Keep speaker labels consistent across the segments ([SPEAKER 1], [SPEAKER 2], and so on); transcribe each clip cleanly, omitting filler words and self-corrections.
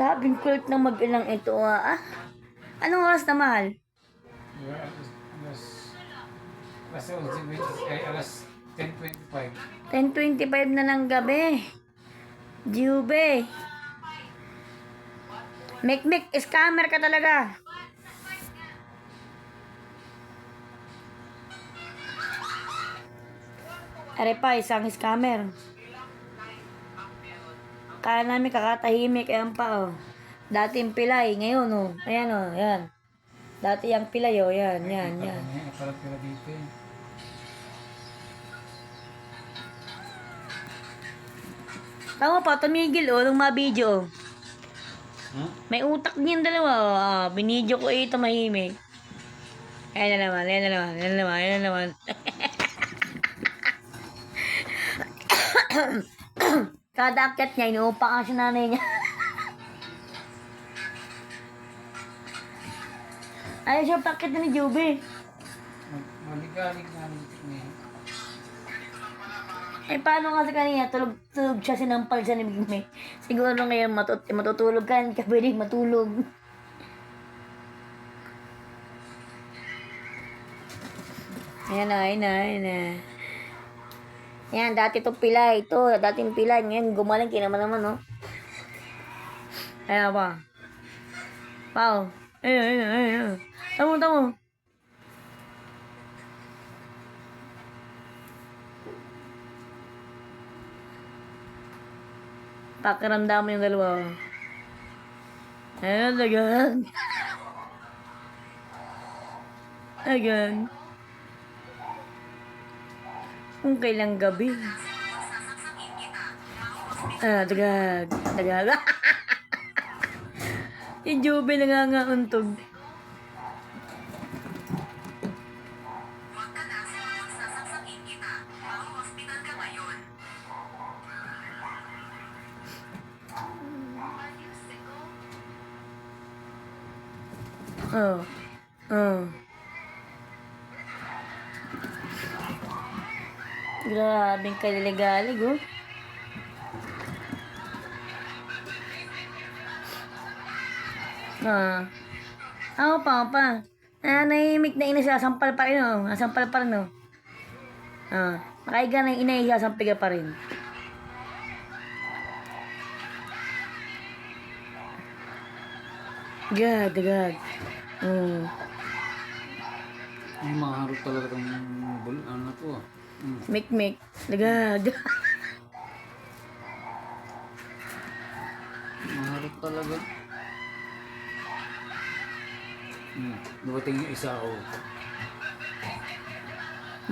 [SPEAKER 1] Grabing kulit ng mag-ilang ito Anong oras na, mahal?
[SPEAKER 2] Alas 10:25.
[SPEAKER 1] 10:25 na ng gabi. Jube. Mek, scammer ka talaga. Are pa, isang scammer. Kaya namin kakatahimik, ayan pa, Dating pilay, ngayon, Ayan, yan. Dati yung pilay, yan.
[SPEAKER 2] Parang pila dito eh.
[SPEAKER 1] Tama pa, tumigil, nung mabidyo,
[SPEAKER 2] Huh?
[SPEAKER 1] May utak niyan dalawa, binidyo ko tumahimik. Ayan na naman. Kada akyat niya, inuupa ka sa nanay niya. Ayaw siya pakit na ni Joby.
[SPEAKER 2] Maligalig nga niya.
[SPEAKER 1] Paano kasi kanina, tulog siya, sinampal siya ni Bigme. Siguro ngayon matutulog ka, hindi ka pwedeng matulog. Ayan na. Ayan, dati itong pilay. Dating pilay. Ngayon, gumaling, kinaman naman, Ayan pa. Pao. Ayun. Tamo. Pakiramdaman yung dalawa. Ayan, Again. Kung kailang gabi. Dagag. Yung Joby nangangauntog. Grabing kaligalig, Ako pa. Nahihimik na inasasampal pa rin, Nasampal pa rin, Nakaiga na yung inasasampiga pa rin. Dagag.
[SPEAKER 2] Ang maharot talaga itong ano na to
[SPEAKER 1] Mek. Dagag.
[SPEAKER 2] Maharot talaga. Dumating yung isa ako.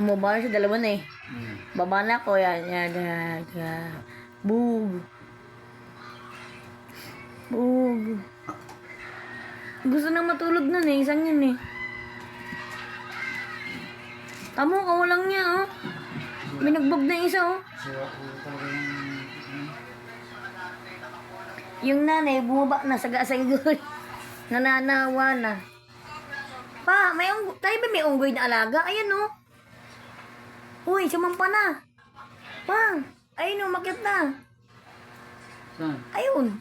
[SPEAKER 1] Bumaba na siya, dalawa na eh. Baba na ako, yan. Bug. Gusto nang matulog nun isang yun Tamo, kawalang niya, Binagbog na isa,
[SPEAKER 2] Sira ulo talaga
[SPEAKER 1] Yung nanay, bumaba na, saga-sagol. Nananawa na. Pa, tayo ba may unggoy na alaga? Ayan, Uy, sumampa na. Pa, ayun, makit na.
[SPEAKER 2] Saan?
[SPEAKER 1] Ayun.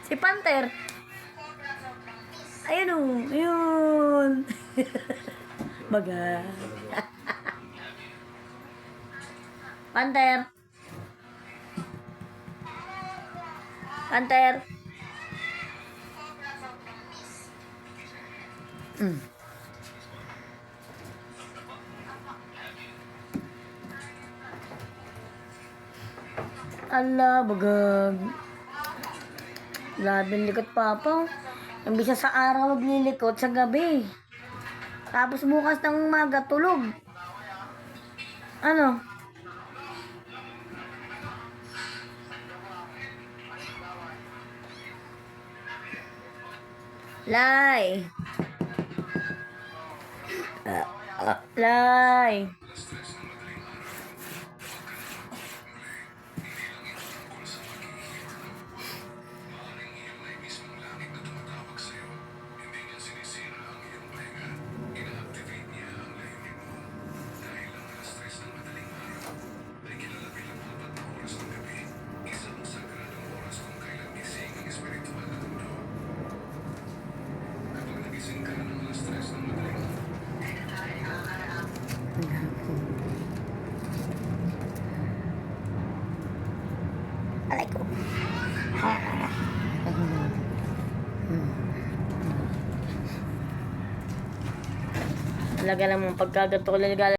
[SPEAKER 1] Si Panther. Ayun. Baga. Panther. Ala, bagag. Labing likot papa. Imbis sa araw maglilikot sa gabi. Tapos bukas ng umaga tulog. Ano? Lai. Talaga namang pagkagato ko